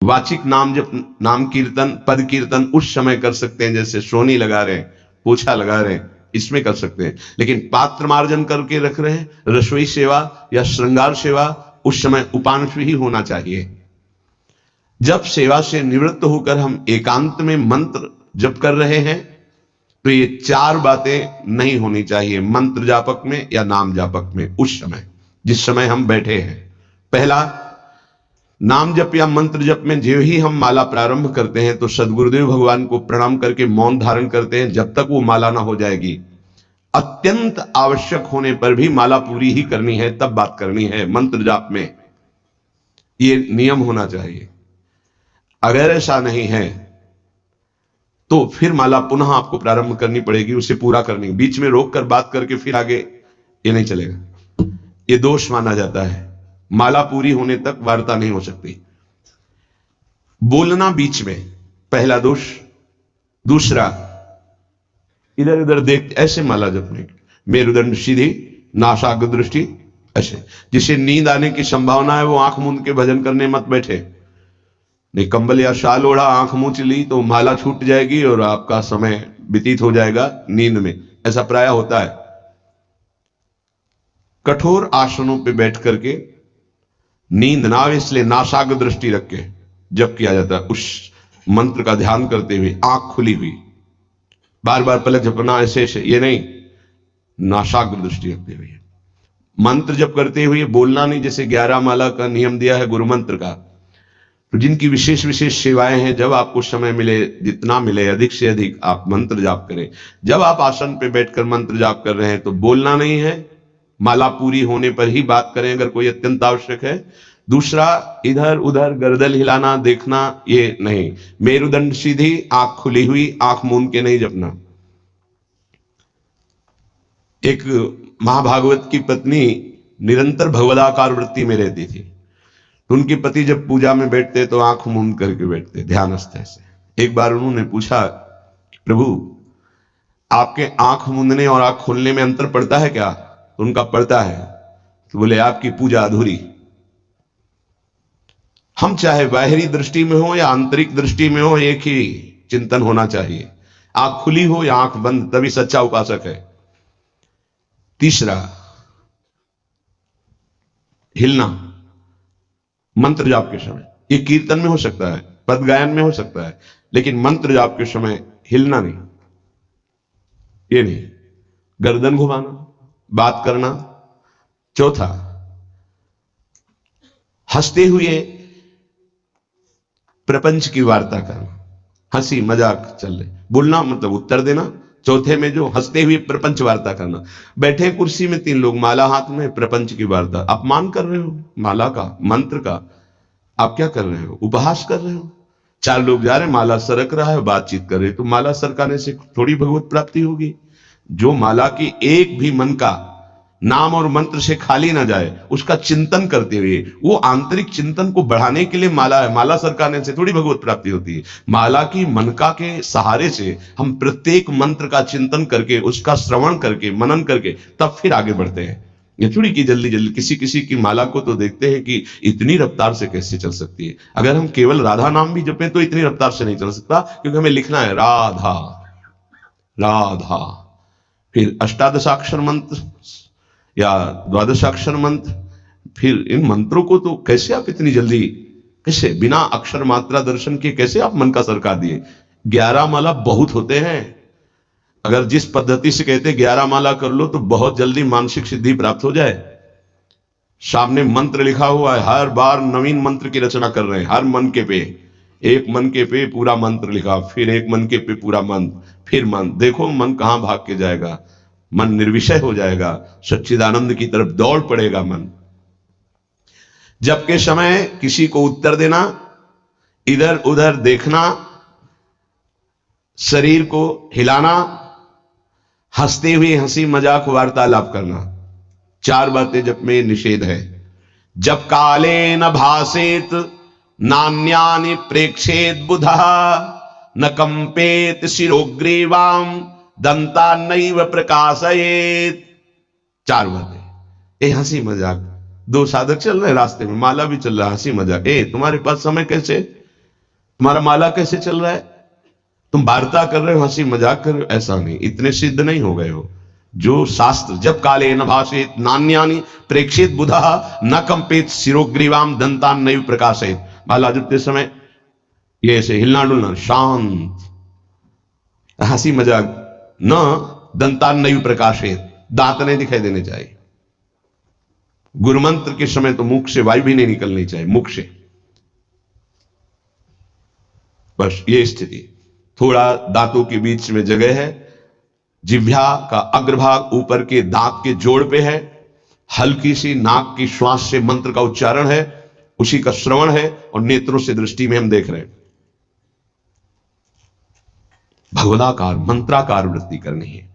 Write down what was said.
वाचिक नाम जब नाम कीर्तन पद कीर्तन उस समय कर सकते हैं, जैसे सोनी लगा रहे हैं, पोछा लगा रहे हैं, इसमें कर सकते हैं। लेकिन पात्र मार्जन करके रख रहे हैं, रसोई सेवा या श्रृंगार सेवा, उस समय उपांशु ही होना चाहिए। जब सेवा से निवृत्त होकर हम एकांत में मंत्र जप कर रहे हैं तो ये चार बातें नहीं होनी चाहिए मंत्र जापक में या नाम जापक में। उस समय जिस समय हम बैठे हैं, पहला, नाम जप या मंत्र जप में जो ही हम माला प्रारंभ करते हैं तो सदगुरुदेव भगवान को प्रणाम करके मौन धारण करते हैं जब तक वो माला ना हो जाएगी। अत्यंत आवश्यक होने पर भी माला पूरी ही करनी है, तब बात करनी है मंत्र जाप में, ये नियम होना चाहिए। अगर ऐसा नहीं है तो फिर माला पुनः आपको प्रारंभ करनी पड़ेगी, उसे पूरा करनी। बीच में रोक कर बात करके फिर आगे, ये नहीं चलेगा, ये दोष माना जाता है। माला पूरी होने तक वार्ता नहीं हो सकती। बोलना बीच में, पहला दोष। दूसरा, इधर उधर देख ऐसे माला जपने, मेरुदंड सीधी, नासाग्र दृष्टि ऐसे। जिसे नींद आने की संभावना है वो आंख मूंद के भजन करने मत बैठे। नहीं, कंबल या शाल ओढ़ा, आंख मूंद ली तो माला छूट जाएगी और आपका समय व्यतीत हो जाएगा नींद में, ऐसा प्राय होता है। कठोर आसनों पे बैठ करके नींद ना आवे इसलिए नासाग्र दृष्टि रख के जप किया जाता है। उस मंत्र का ध्यान करते हुए आंख खुली हुई, बार बार पलक झपकना ऐसे ऐसे, ये नहीं, नासाग्र दृष्टि रखते हुए मंत्र जप करते हुए बोलना नहीं। जैसे 11 माला का नियम दिया है गुरु मंत्र का, तो जिनकी विशेष विशेष सेवाएं हैं, जब आपको समय मिले, जितना मिले अधिक से अधिक आप मंत्र जाप करें। जब आप आसन पे बैठकर मंत्र जाप कर रहे हैं तो बोलना नहीं है, माला पूरी होने पर ही बात करें अगर कोई अत्यंत आवश्यक है। दूसरा, इधर उधर गर्दन हिलाना, देखना, ये नहीं। मेरुदंड सीधी, आंख खुली हुई, आंख मूंद के नहीं जपना। एक महाभागवत की पत्नी निरंतर भगवदाकार वृत्ति में रहती थी, तो उनके पति जब पूजा में बैठते तो आंख मूंद करके बैठते ध्यानस्थ से। एक बार उन्होंने पूछा, प्रभु आपके आंख मूंदने और आंख खोलने में अंतर पड़ता है क्या? तो उनका पड़ता है। तो बोले आपकी पूजा अधूरी। हम चाहे बाहरी दृष्टि में हो या आंतरिक दृष्टि में हो, एक ही चिंतन होना चाहिए, आंख खुली हो या आंख बंद, तभी सच्चा उपासक है। तीसरा, हिलना मंत्र जाप के समय, ये कीर्तन में हो सकता है, पद गायन में हो सकता है, लेकिन मंत्र जाप के समय हिलना नहीं, ये नहीं। गर्दन घुमाना, बात करना। चौथा, हंसते हुए प्रपंच की वार्ता करना, हंसी मजाक चल रहे, बोलना मतलब उत्तर देना। चौथे में जो हंसते हुए प्रपंच वार्ता करना, बैठे कुर्सी में 3 लोग, माला हाथ में, प्रपंच की वार्ता। अपमान कर रहे हो माला का, मंत्र का। आप क्या कर रहे हो? उपहास कर रहे हो। 4 लोग जा रहे हैं, माला सरक रहा है, बातचीत कर रहे, तो माला सरकाने से थोड़ी भगवत प्राप्ति होगी। जो माला की एक भी मन का नाम और मंत्र से खाली ना जाए, उसका चिंतन करते हुए, वो आंतरिक चिंतन को बढ़ाने के लिए माला है। माला सरकाने से थोड़ी भगवत प्राप्ति होती है। माला की मनका के सहारे से हम प्रत्येक मंत्र का चिंतन करके, उसका श्रवण करके, मनन करके, तब फिर आगे बढ़ते हैं। ये थोड़ी की जल्दी जल्दी, किसी किसी की माला को तो देखते हैं कि इतनी रफ्तार से कैसे चल सकती है। अगर हम केवल राधा नाम भी जपें तो इतनी रफ्तार से नहीं चल सकता, क्योंकि हमें लिखना है राधा राधा। फिर अष्टादशाक्षर मंत्र या 12 मंत्र, फिर इन मंत्रों को तो कैसे आप इतनी जल्दी, कैसे बिना अक्षर मात्रा दर्शन के कैसे आप मन का सरका दिए? 11 माला बहुत होते हैं। अगर जिस पद्धति से कहते 11 माला कर लो तो बहुत जल्दी मानसिक सिद्धि प्राप्त हो जाए। सामने मंत्र लिखा हुआ है, हर बार नवीन मंत्र की रचना कर रहे हैं, हर मन के पे, एक मन के पे पूरा मंत्र लिखा, फिर एक मन के पे पूरा मंत्र, फिर मंत्र। देखो मन कहां भाग के जाएगा, मन निर्विषय हो जाएगा, सच्चिदानंद की तरफ दौड़ पड़ेगा मन। जब के समय किसी को उत्तर देना, इधर उधर देखना, शरीर को हिलाना, हंसते हुए हंसी मजाक वार्तालाप करना, 4 बातें जब में निषेध है। जब काले न भासेत नान्यानि प्रेक्षेत बुधा न कंपेत शिरोग्रीवाम दंता नैव प्रकाशयेत। 4 बातें। ए हंसी मजाक, 2 साधक चल रहे रास्ते में, माला भी चल रहा, हंसी मजाक। ए तुम्हारे पास समय कैसे? तुम्हारा माला कैसे चल रहा है? तुम वार्ता कर रहे हो, हंसी मजाक कर रहे हो, ऐसा नहीं, इतने सिद्ध नहीं हो गए हो। जो शास्त्र जब काले न भाषित नान्यानि प्रेक्षित बुधा न कंपित शिरोग्रीवाम दंतान नैव प्रकाशित। माला जपते समय ये ऐसे हिलना डुलना, शांत, हंसी मजाक, न दंतान नैव प्रकाशित, दांत नहीं दिखाई देने चाहिए। गुरु मंत्र के समय तो मुख से वायु भी नहीं निकलनी चाहिए, मुख से। बस ये स्थिति, थोड़ा दांतों के बीच में जगह है, जिह्वा का अग्रभाग ऊपर के दांत के जोड़ पे है, हल्की सी नाक की श्वास से मंत्र का उच्चारण है, उसी का श्रवण है, और नेत्रों से दृष्टि में हम देख रहे हैं। भगवदाकार मंत्राकार वृत्ति करनी है।